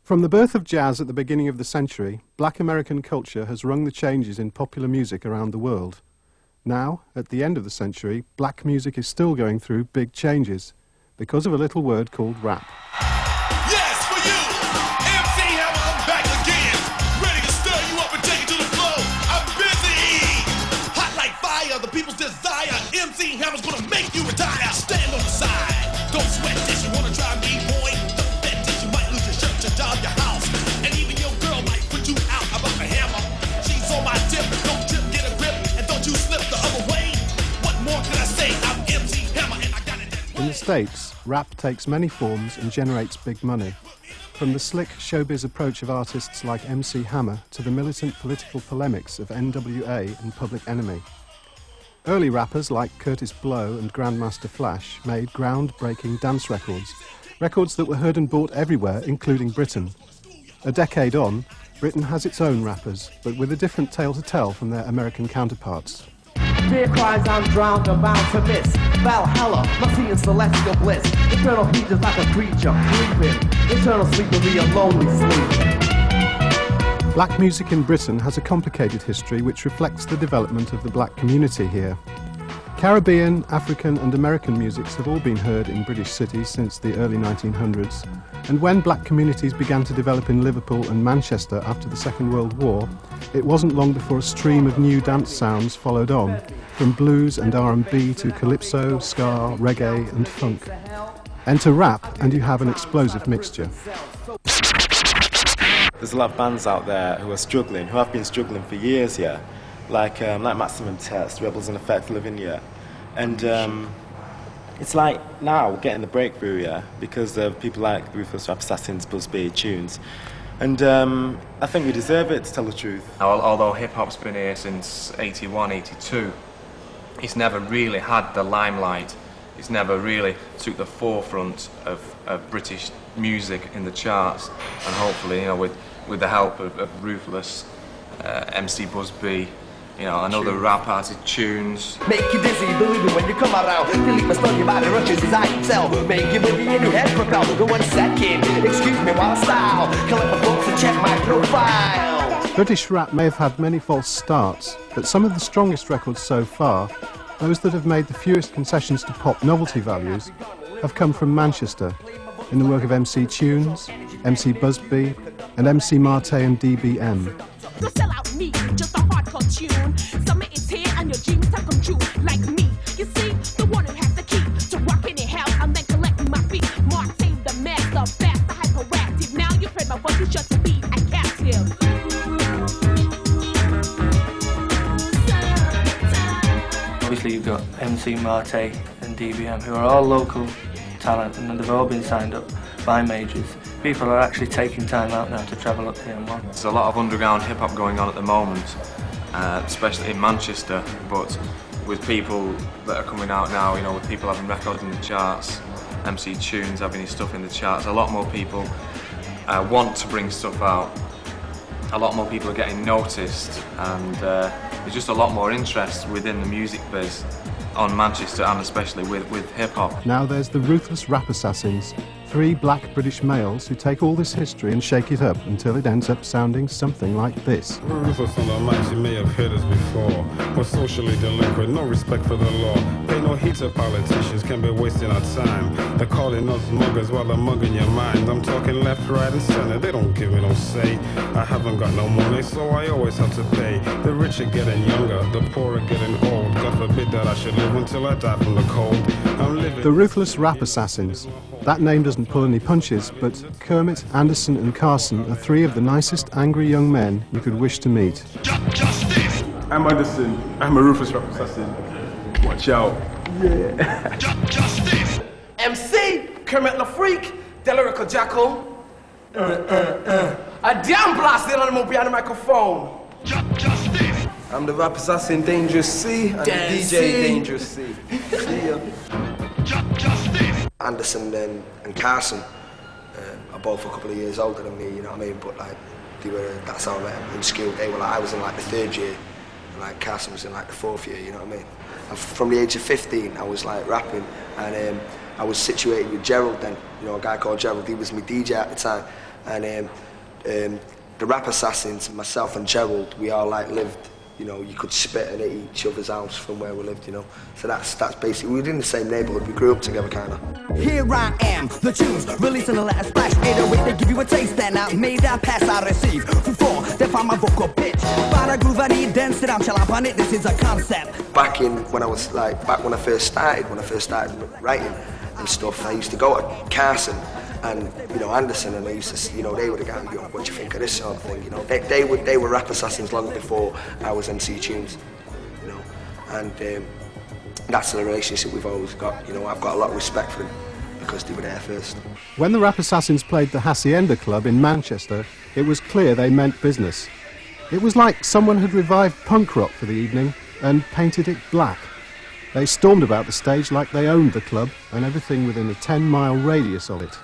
From the birth of jazz at the beginning of the century, black American culture has rung the changes in popular music around the world. Now, at the end of the century, black music is still going through big changes because of a little word called rap. Yes, for you! MC Hammer, I'm back again. Ready to stir you up and take you to the flow. I'm busy! Hot like fire, the people's desire. MC Hammer's gonna make you retire. Stand on the side. Don't sweat this. You wanna try me, boy? Don't bet this. You might lose your shirt, your job, your house. And even your girl might put you out about the hammer. She's on my tip. Don't trip, get a grip. And don't you slip the other way. What more can I say? I'm MC Hammer and I got it that way. In the States, rap takes many forms and generates big money. From the slick showbiz approach of artists like MC Hammer to the militant political polemics of NWA and Public Enemy. Early rappers like Curtis Blow and Grandmaster Flash made groundbreaking dance records, records that were heard and bought everywhere, including Britain. A decade on, Britain has its own rappers, but with a different tale to tell from their American counterparts. Fear cries, I'm drowned, I'm bound to miss Valhalla, must see in celestial bliss. Eternal heat is like a creature, creeping. Eternal sleep will be a lonely sleep. Black music in Britain has a complicated history which reflects the development of the black community here. Caribbean, African and American musics have all been heard in British cities since the early 1900s, and when black communities began to develop in Liverpool and Manchester after the Second World War, it wasn't long before a stream of new dance sounds followed on, from blues and R&B to calypso, ska, reggae and funk. Enter rap and you have an explosive mixture. There's a lot of bands out there who are struggling, who have been struggling for years here, like Maximum Test, Rebels in Effect, Lavinia. And it's like now we're getting the breakthrough here because of people like the Ruthless Rap Assassins, Busby, Tunes. And I think we deserve it, to tell the truth. Although hip-hop's been here since 81, 82, it's never really had the limelight. It's never really took the forefront of British music in the charts. And hopefully, you know, with the help of Ruthless, MC Busby, you know, and other rap artists, Tunes. Make you dizzy, believe me when you come around. Delete my stuff, your body rushes as I can tell. Make you boogie in your head propel. For 1 second, excuse me while I style. Collect my books and check my profile. British rap may have had many false starts, but some of the strongest records so far, those that have made the fewest concessions to pop novelty values, have come from Manchester, in the work of MC Tunes, MC Busby, and MC Marte and DBM. Don't sell out me, just a hardcore tune. Summer is here and your dreams have come true, like me. You see, the one who has the key to rock any house and then collect my feet. Marte, the master, fast, the hyperactive. Now you've heard my voice, you shut the beat and captive. Obviously you've got MC Marte and DBM, who are all local talent, and they've all been signed up by majors. People are actually taking time out now to travel up here and watch. There's a lot of underground hip-hop going on at the moment, especially in Manchester, but with people that are coming out now, you know, with people having records in the charts, MC Tunes having his stuff in the charts, a lot more people want to bring stuff out. A lot more people are getting noticed, and there's just a lot more interest within the music biz on Manchester, and especially with hip-hop. Now there's the Ruthless Rap Assassins, 3 black British males who take all this history and shake it up until it ends up sounding something like this. Ruthless on the mic, you may have heard us before. We're socially delinquent, no respect for the law. Pay no heed to politicians, can be wasting our time. They're calling us muggers while they're mugging your mind. I'm talking left, right and center, they don't give me no say. I haven't got no money, so I always have to pay. The rich are getting younger, the poor are getting old. God forbid that I should live until I die from the cold. I'm living... The Ruthless Rap Assassins. That name doesn't pull any punches, but Kermit, Anderson and Carson are 3 of the nicest angry young men you could wish to meet. Justice! I'm Anderson. I'm a Ruthless Rap Assassin. Watch out. Yeah. Justice! MC, Kermit the Freak, the lyrical jackal. A damn blast on the behind the microphone. Justice! I'm the Rap Assassin Dangerous C and the DJ Dangerous C. See ya. Justice! Anderson and Carson are both a couple of years older than me, you know what I mean? But like, that's how I met them in school. They were like, I was in like the 3rd year, and like Carson was in like the 4th year, you know what I mean? And from the age of 15, I was like rapping, and I was situated with Gerald then, you know, a guy called Gerald. He was my DJ at the time, And the Rap Assassins, myself and Gerald, we all like lived, you know, you could spit at each other's house from where we lived, you know. So that's basically, we were in the same neighbourhood, we grew up together kind of. Here I am, the tunes, releasing the last splash. 808, they give you a taste, and I made that pass I receive. For four, they find my vocal pitch. But I groove, I need dance it, I'm chill up on it, this is a concept. Back when I first started writing and stuff, I used to go to Carson and, you know, Anderson, and I used to, you know, they were the guys, you know, what do you think of this sort of thing, you know. They were Rap Assassins long before I was MC Tunes, you know, and that's the relationship we've always got, you know. I've got a lot of respect for them because they were there first. When the Rap Assassins played the Hacienda Club in Manchester, it was clear they meant business. It was like someone had revived punk rock for the evening and painted it black. They stormed about the stage like they owned the club and everything within a 10-mile radius of it.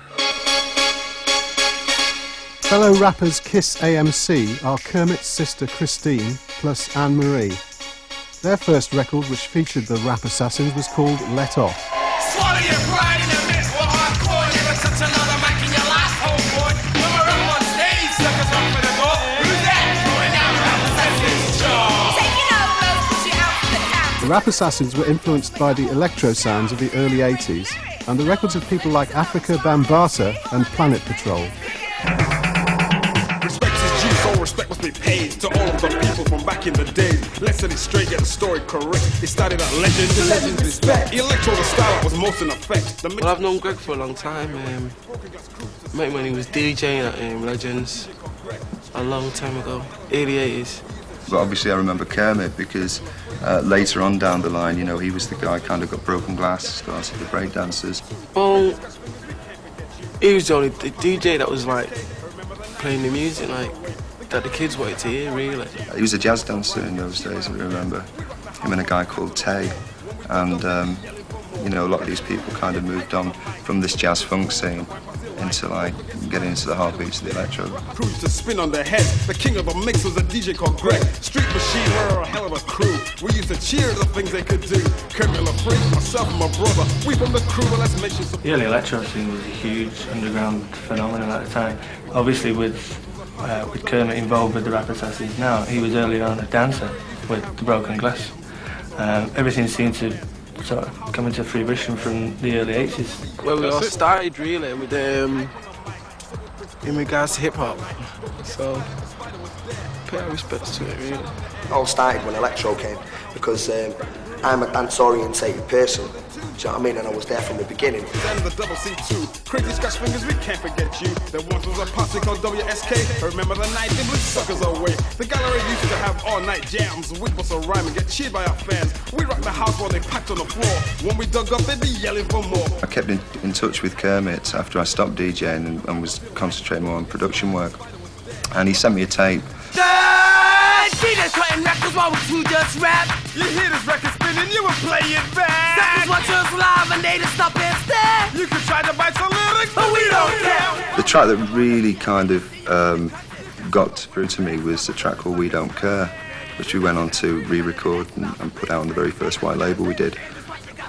Fellow rappers Kiss AMC are Kermit's sister Christine plus Anne-Marie. Their first record, which featured the Rap Assassins, was called Let Off. Swallow your pride in the midst of hardcore. Never touch another mic in your life, homeboy. When we're up on stage, suckers run for the door. Who's that? Going out, Rap Assassins, sure. Taking over, put you out for the count. The Rap Assassins were influenced by the electro sounds of the early 80s and the records of people like Africa Bambaataa and Planet Patrol. All respect must be paid to all of the people from back in the day. Let's set it straight, get the story correct. It started at legend, the legend respect. Electro, the style was most in effect. Well, I've known Greg for a long time. Met him when he was DJing at Legends a long time ago, early 80s. But obviously I remember Kermit because later on down the line, you know, he was the guy kind of got Broken Glass, started the breakdancers. Well, he was the only DJ that was like playing the music like that the kids wanted to hear, really. He was a jazz dancer in those days, I remember. Him and a guy called Tay. And, you know, a lot of these people kind of moved on from this jazz funk scene into, like, getting into the heartbeats of the electro. Crews to spin on their heads. The king of the mix was a DJ called Greg. Street Machine were a hell of a crew. We used to cheer the things they could do. Kermit LaFreak, myself and my brother, we from the crew, but let's mention some... The early electro scene was a huge underground phenomenon at the time. Obviously with Kermit involved with the Rap Assassins now, he was early on a dancer with the Broken Glass. Everything seemed to sort of come into fruition from the early 80s. Well, we all started really with in regards to hip hop. So pay our respects to it, really. It all started when electro came because I'm a dance-orientated person. Do you know what I mean? And I was there from the beginning. Then the double C2, crazy scratch fingers, we can't forget you. There once was a posse called WSK. I remember the night they blew suckers away. The gallery used to have all-night jams. We'd bust a rhyme and get cheered by our fans. We rocked the house while they packed on the floor. When we dug up, they'd be yelling for more. I kept in touch with Kermit after I stopped DJing and was concentrating more on production work. And he sent me a tape. See this cutting records while we just rap. You hear this record spinning, you will play it back. Suckers watch us live and they just stop and stare. You can try to bite some lyrics, but we don't care. The track that really kind of got through to me was a track called We Don't Care, which we went on to re-record and put out on the very first white label we did.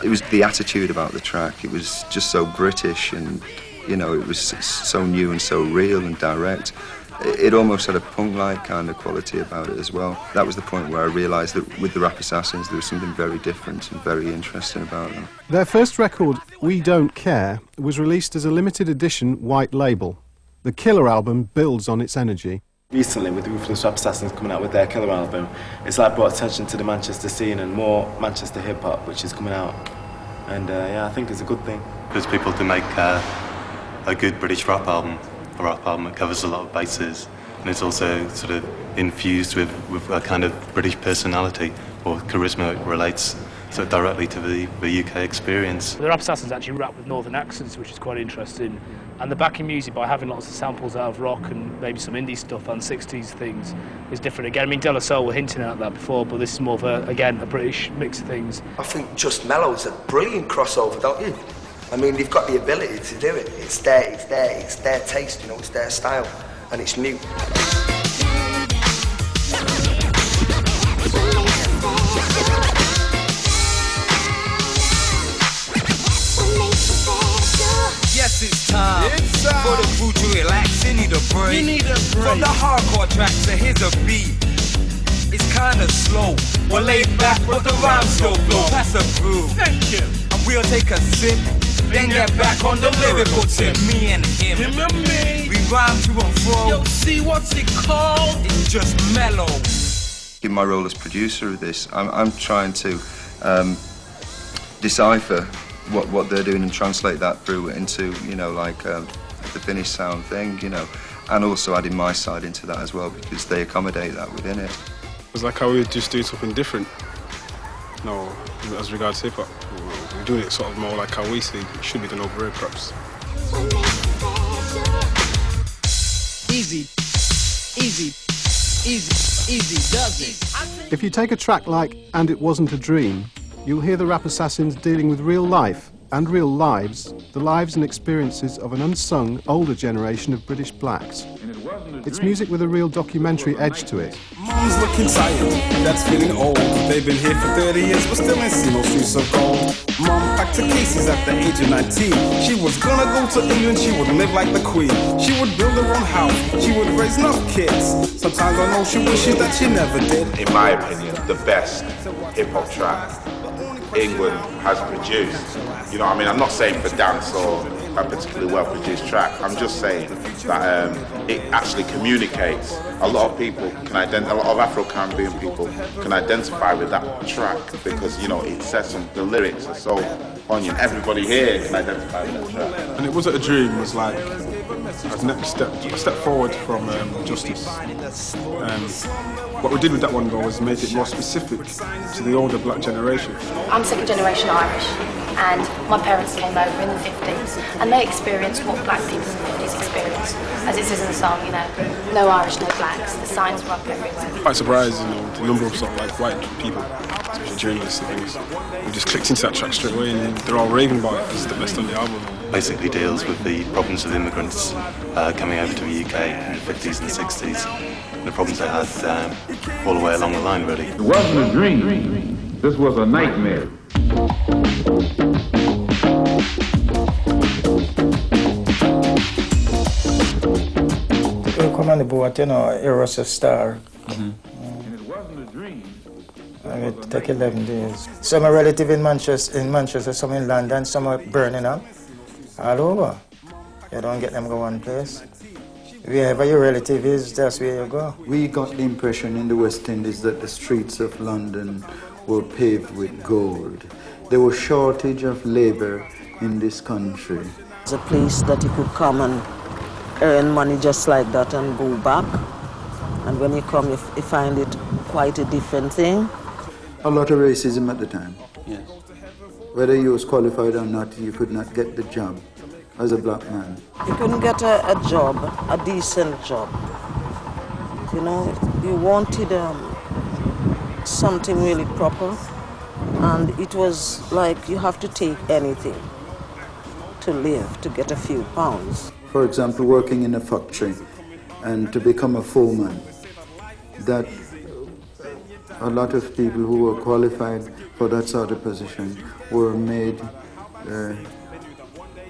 It was the attitude about the track. It was just so British and, you know, it was so new and so real and direct. It almost had a punk-like kind of quality about it as well. That was the point where I realised that with the Rap Assassins there was something very different and very interesting about them. Their first record, We Don't Care, was released as a limited edition white label. The Killer album builds on its energy. Recently, with the Ruthless Rap Assassins coming out with their Killer album, it's like brought attention to the Manchester scene and more Manchester hip-hop, which is coming out. And yeah, I think it's a good thing. Because people to make a good British rap album. A rap album, it covers a lot of bases, and it's also sort of infused with a kind of British personality or charisma. It relates so directly to the UK experience. The Rap Assassins actually rap with northern accents, which is quite interesting, and the backing music, by having lots of samples out of rock and maybe some indie stuff and 60s things, is different again. I mean, De La Soul were hinting at that before, but this is more of a British mix of things. I think Just Mellow's a brilliant crossover, don't you? I mean, they've got the ability to do it. It's their taste, you know, it's their style, and it's new. Yes, it's time for the crew to relax and eat a break. From the hardcore track to here's a beat. It's kinda slow, we're laid back, but the rhymes still flow. Pass a groove. Thank you. And we'll take a sip, then get back on the lyrical tip. Me and him. Him and me. We rhyme to and fro. Yo, see what's it called? It's just mellow. In my role as producer of this, I'm trying to decipher what they're doing and translate that through into, you know, like the finished sound thing, you know, and also adding my side into that as well, because they accommodate that within it. It's like how we just do something different. No, as regards hip-hop, we're doing it sort of more like how we see it should be done over here, perhaps. Easy, easy, easy, easy does it. If you take a track like And It Wasn't a Dream, you'll hear the Rap Assassins dealing with real life and real lives, the lives and experiences of an unsung older generation of British blacks. It's music with a real documentary edge to it. Mom's looking tired, Dad's feeling old. They've been here for 30 years, but still ain't seen no streets of gold. Mom packed her cases at the age of 19. She was gonna go to England, she would live like the Queen. She would build her own house, she would raise enough kids. Sometimes I know she wishes that she never did. In my opinion, the best hip-hop track England has produced. You know what I mean? I'm not saying for dance or a particularly well-produced track. I'm just saying that it actually communicates. A lot of people can identify, a lot of Afro-Caribbean people can identify with that track because, you know, it says some, the lyrics are so poignant. Everybody here can identify with that track. And It Wasn't a Dream was like a step forward from Justice. What we did with that one though was make it more specific to the older black generation. I'm second generation Irish, and my parents came over in the 50s and they experienced what black people in the 50s experienced. As it says in the song, you know, no Irish, no blacks, the signs were up everywhere. Quite surprised, you know, the number of sort of like white people, especially journalists and things, we just clicked into that track straight away and they're all raving about it because it's the best on the album. Basically deals with the problems of immigrants coming over to the UK in the 50s and 60s, and the problems they had all the way along the line, really. It wasn't a dream. This was a nightmare. Come on the boat, you know, Eros a star. It take 11 days. Some are relative in Manchester, some in London, some are burning up. All over. You don't get them go one place. Wherever your relative is, that's where you go. We got the impression in the West Indies that the streets of London were paved with gold. There was shortage of labor in this country. It's a place that you could come and earn money just like that and go back. And when you come, you find it quite a different thing. A lot of racism at the time. Yes. Whether you was qualified or not, you could not get the job as a black man. You couldn't get a job, a decent job. You know, you wanted something really proper, and it was like you have to take anything to live, to get a few pounds. For example, working in a factory and to become a foreman, that a lot of people who were qualified for that sort of position were made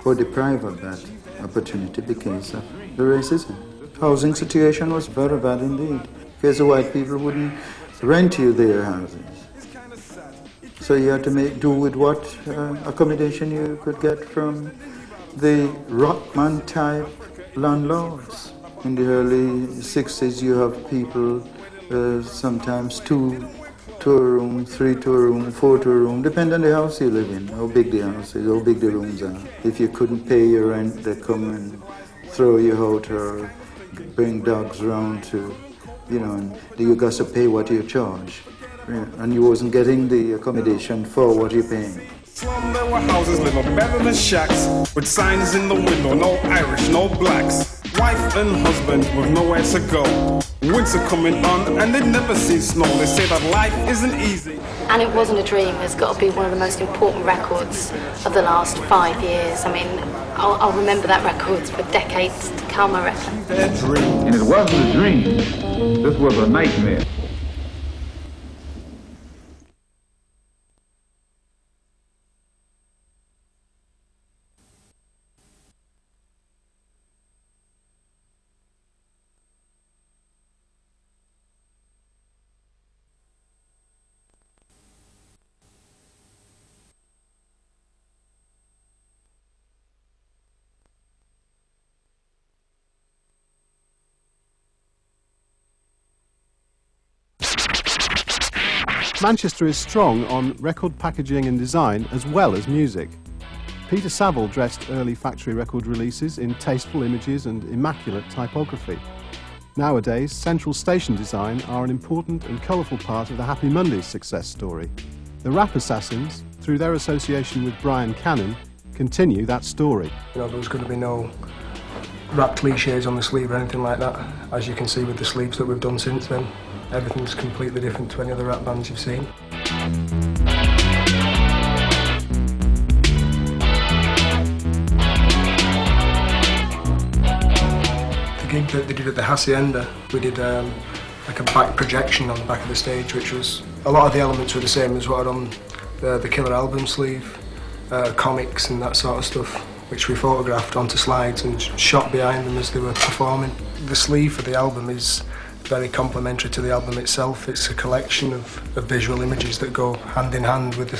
or deprived of that opportunity because of the racism. Housing situation was very bad indeed, because the white people wouldn't rent you their houses. So you had to make do with what accommodation you could get from the Rockman type landlords. In the early 60s you have people sometimes two to a room, 3 to a room, 4 to a room, depending on the house you live in, how big the house is, how big the rooms are. If you couldn't pay your rent, they come and throw you out or bring dogs around to, you know, and you got to pay what you charge. And you wasn't getting the accommodation for what you're paying. Slum, there were houses little better than shacks, with signs in the window, no Irish, no blacks. Wife and husband with nowhere to go. Winter coming on and they never see snow. They say that life isn't easy. And It Wasn't a Dream has got to be one of the most important records of the last 5 years. I mean, I'll remember that record for decades to come, I reckon. And it wasn't a dream. This was a nightmare. Manchester is strong on record packaging and design as well as music. Peter Saville dressed early factory record releases in tasteful images and immaculate typography. Nowadays, central station design are an important and colourful part of the Happy Mondays success story. The Rap Assassins, through their association with Brian Cannon, continue that story. You know, there was going to be no rap cliches on the sleeve or anything like that. As you can see with the sleeves that we've done since then, everything's completely different to any other rap bands you've seen. The gig that they did at the Hacienda, we did like a back projection on the back of the stage, which was, a lot of the elements were the same as what are on the Killer album sleeve, comics and that sort of stuff, which we photographed onto slides and shot behind them as they were performing. The sleeve for the album is very complementary to the album itself. It's a collection of visual images that go hand in hand with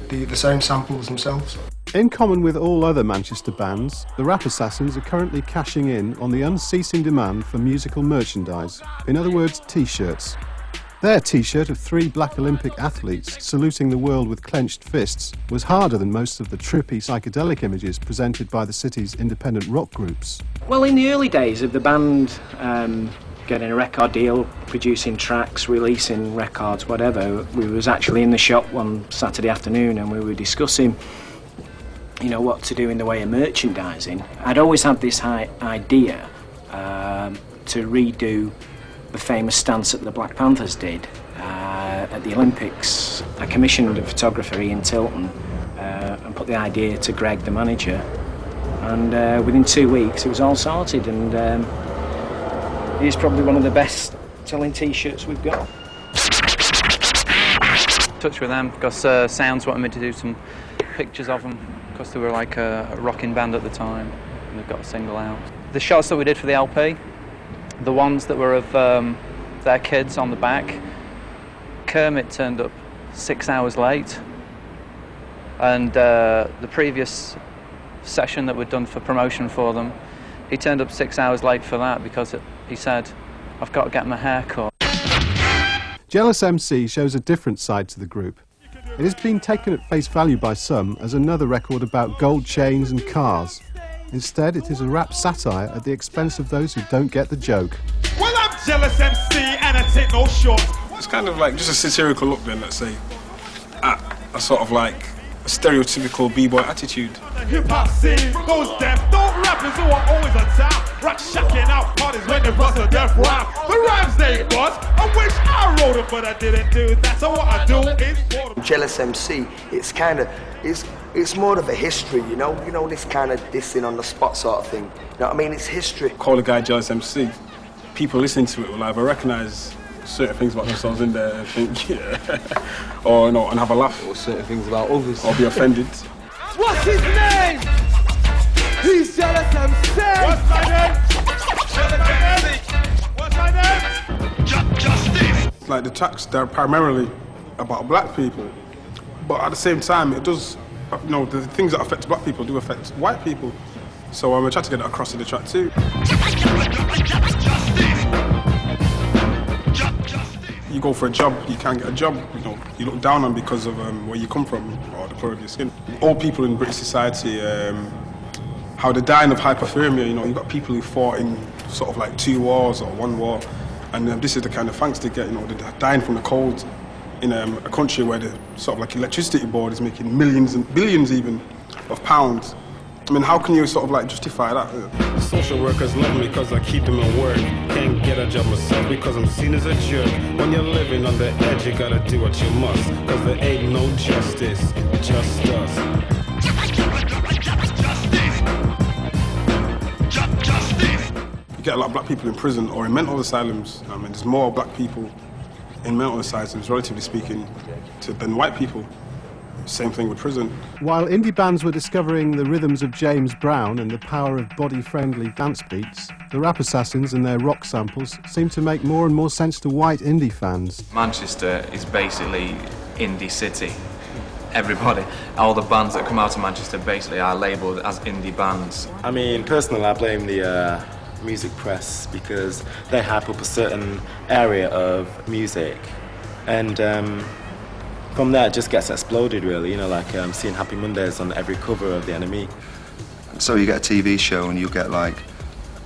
the sound samples themselves. In common with all other Manchester bands, the Rap Assassins are currently cashing in on the unceasing demand for musical merchandise, in other words, T-shirts. Their T-shirt of 3 black Olympic athletes saluting the world with clenched fists was harder than most of the trippy psychedelic images presented by the city's independent rock groups. Well, in the early days of the band getting a record deal, producing tracks, releasing records, whatever, we was actually in the shop one Saturday afternoon and we were discussing, you know, what to do in the way of merchandising. I'd always had this idea to redo the famous stance that the Black Panthers did at the Olympics. I commissioned a photographer, Ian Tilton, and put the idea to Greg, the manager, and within 2 weeks it was all sorted, and he's probably one of the best selling T-shirts we've got. Touch with them because Sounds wanted me to do some pictures of them because they were like a rocking band at the time and they've got a single out. The shots that we did for the LP, the ones that were of their kids on the back, Kermit turned up 6 hours late, and the previous session that we'd done for promotion for them, he turned up 6 hours late for that because he said, I've got to get my hair cut. Jealous MC shows a different side to the group. It has been taken at face value by some as another record about gold chains and cars. Instead, it is a rap satire at the expense of those who don't get the joke. Well, I'm Jealous MC and I take no shorts. It's kind of like just a satirical look then, let's say, at a sort of like a stereotypical b-boy attitude. The hip-hop scene, those deaf, those rappers who are always on top. Rock shocking out parties when they bust a death rap. The rhymes they bust, I wish I wrote them, but I didn't do that. So what I do is for them. Jealous MC, it's kind of, it's more of a history, you know this kind of dissing on the spot sort of thing. You know what I mean? It's history. Call a guy Jealous MC. People listening to it will either recognise certain things about themselves in there and think, yeah, or no, and have a laugh. Or certain things about others. Or be offended. What's his name? He's Jealous MC. What's my name? Jealous MC. What's my name? Justice. Like the tracks, they're primarily about black people, but at the same time, it does, you know, the things that affect black people do affect white people. So I'm trying to get it across in the track too. You go for a job, you can't get a job, you know, you look down on because of where you come from or the colour of your skin. Old people in British society, how they're dying of hypothermia, you know, you've got people who fought in sort of like 2 wars or 1 war, and this is the kind of thanks they get, you know, they're dying from the cold in a country where the sort of like electricity board is making millions and billions even of pounds. I mean, how can you sort of like justify that? Social workers love me because I keep them at work. Can't get a job myself because I'm seen as a jerk. When you're living on the edge, you gotta do what you must. Cause there ain't no justice, just us. You get a lot of black people in prison or in mental asylums. I mean, there's more black people in mental asylums, relatively speaking, than white people. Same thing with prison. While indie bands were discovering the rhythms of James Brown and the power of body-friendly dance beats, the Rap Assassins and their rock samples seem to make more and more sense to white indie fans. Manchester is basically indie city. Everybody, all the bands that come out of Manchester basically are labelled as indie bands. I mean, personally, I blame the music press because they hype up a certain area of music, and from there it just gets exploded really, you know, like seeing Happy Mondays on every cover of the NME. So you get a TV show and you'll get like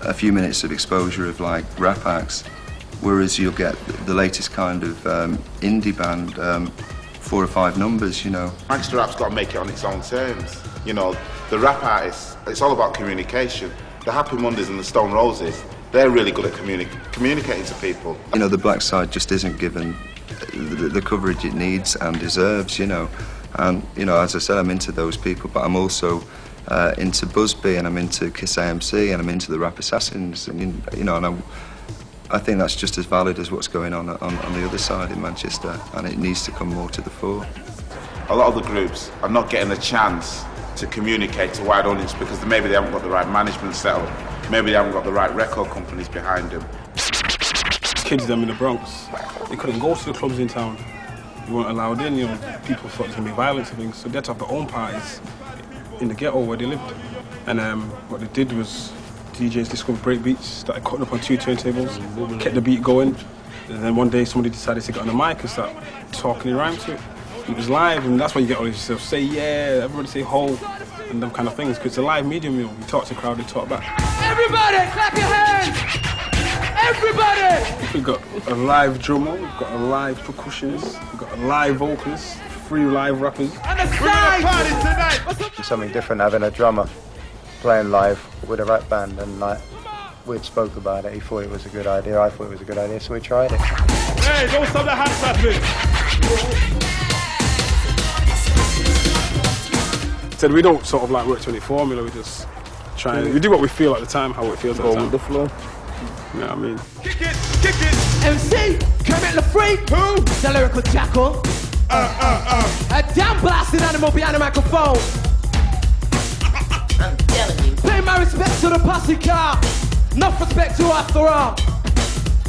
a few minutes of exposure of like rap acts, whereas you'll get the latest kind of indie band, 4 or 5 numbers, you know. Manchester rap's got to make it on its own terms. You know, the rap artists, it's all about communication. The Happy Mondays and the Stone Roses, they're really good at communicating to people. You know, the black side just isn't given the coverage it needs and deserves, you know. And, you know, as I said, I'm into those people, but I'm also into Busby, and I'm into Kiss AMC, and I'm into the Rap Assassins, and, you know, and I think that's just as valid as what's going on the other side in Manchester, and it needs to come more to the fore. A lot of the groups are not getting a chance to communicate to a wide audience because maybe they haven't got the right management set up, maybe they haven't got the right record companies behind them. Kids them in the Bronx, they couldn't go to the clubs in town. You weren't allowed in, you know, people thought there was going to be violence and things, so they had to have their own parties in the ghetto where they lived. And what they did was DJs discovered break beats, started cutting up on 2 turntables, kept the beat going, and then one day somebody decided to get on the mic and start talking in rhyme to it. It was live, and that's why you get all these stuff, say yeah, everybody say ho, and them kind of things, because it's a live medium, you know, you talk to the crowd, they talk back. Everybody, clap your hands! Everybody! We've got a live drummer, we've got a live percussionist, we've got a live vocalist, 3 live rappers. And the party tonight! It's something different having a drummer playing live with a rap band, and like we'd spoke about it, he thought it was a good idea, I thought it was a good idea, so we tried it. Hey, don't stop the hand clapping! Said we don't sort of like work to any formula, we just try and we do what we feel at the time, how it feels at the time. Go with the flow. You know what I mean? Kick it! MC, Kermit the Freak. Who? The lyrical jackal. A damn blasted animal behind the microphone. I'm telling you. Pay my respect to the posse car. Enough respect to after all.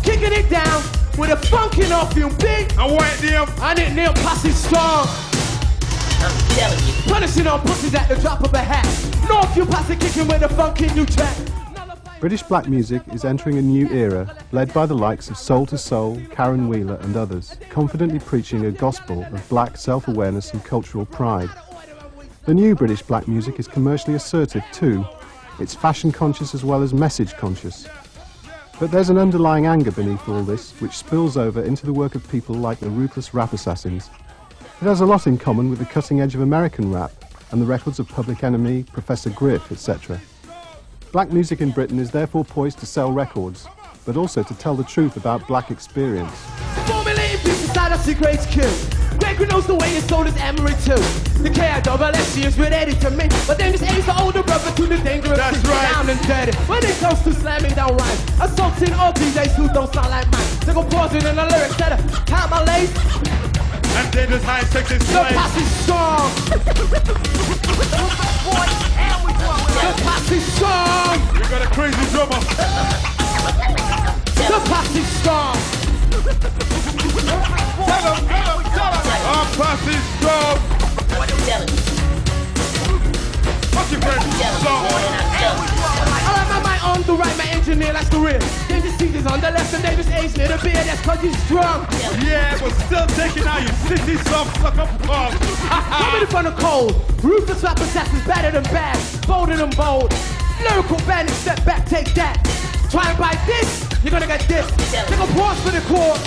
Kicking it down with a funky no-fume beat. I want them. I didn't nail posse strong. I'm telling you. Punishing on pussies at the drop of a hat. No-fume posse kicking with a funky new track. British black music is entering a new era, led by the likes of Soul to Soul, Karen Wheeler and others, confidently preaching a gospel of black self-awareness and cultural pride. The new British black music is commercially assertive too. It's fashion-conscious as well as message-conscious. But there's an underlying anger beneath all this, which spills over into the work of people like the Ruthless Rap Assassins. It has a lot in common with the cutting edge of American rap and the records of Public Enemy, Professor Griff, etc. Black music in Britain is therefore poised to sell records, but also to tell the truth about black experience. Formulating people inside us, the great Q. Greg knows the way his soul is Emery too. The KISS is related to me, but then this age the older brother to the dangerous. That's right. Down and dirty. When it comes to slamming down rhymes, assaulting all DJs who don't sound like mine. They go pausing in the lyrics that count my lace. And dangerous high sex is the posse strong. The posse strong. We got a crazy drummer. The posse strong. Tell him. Our posse strong. What I'm telling you. What's your friend? I like my mind on the right, my engineer, that's the real. Dangerous seasons on the left and dangerous age near the beer, that's cause he's strong. Yeah, but still taking out your city soft sucker punk. Coming from the cold, Ruthless Rap Assassins, better than bad, bolder than bold. Lyrical bandit, step back, take that. Try and buy this, you're gonna get this. Take a pause for the core.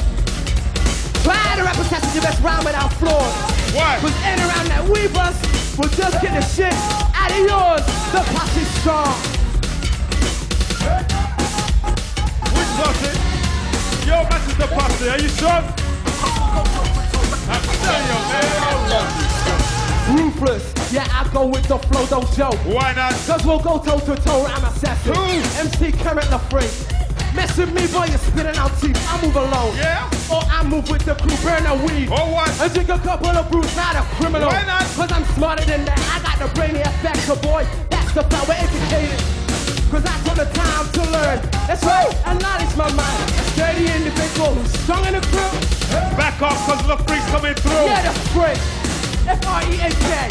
Try the Rap Assassins, your best rhyme without flaws. Why? Cause in around that we bust, we'll just get the shit out of yours. The posse's strong. Which posse? Yo, this is the posse. Are you strong? I'm telling you, man. Ruthless, yeah, I go with the flow, don't joke. Why not? Cause we'll go toe to toe, I'm assassin. MC Kermit the Freak. Mess with me, boy, you're spitting out teeth. I move alone. Yeah? Or I move with the crew, burn a weed. Or what? And drink a couple of brews, not a criminal. Why not? Cause I'm smarter than that. I got the brainy factor, boy. That's the power, educated. Cause I took the time to learn. That's right, and knowledge my mind. A sturdy individual who's strong in the crew. Back off, cause the freak's coming through. Yeah, the freak. F-R-E-A-K.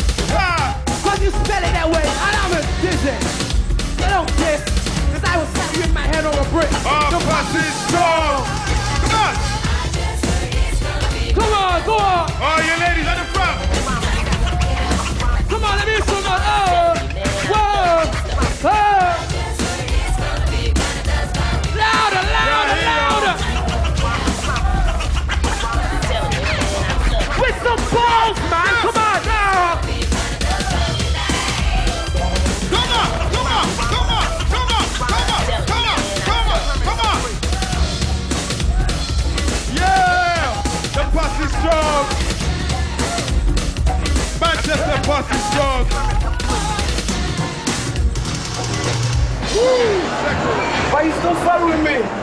Cause you spell it that way, and I'm a dizzy. You don't diss, cause I will slap you in my head on a brick. The posse's strong. Come on, go on. Oh, you ladies,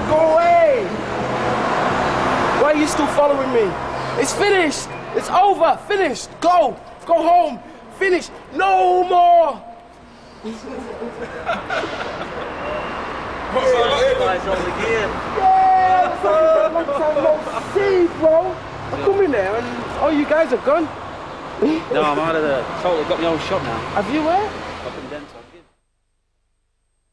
Go away! Why are you still following me? It's finished! It's over! Finished! Go! Go home! Finish! No more! Yeah, long time no see, bro. I come in there and you guys are gone. No, I'm out of there. Totally got my own shop now. Have you where? Up in Denton.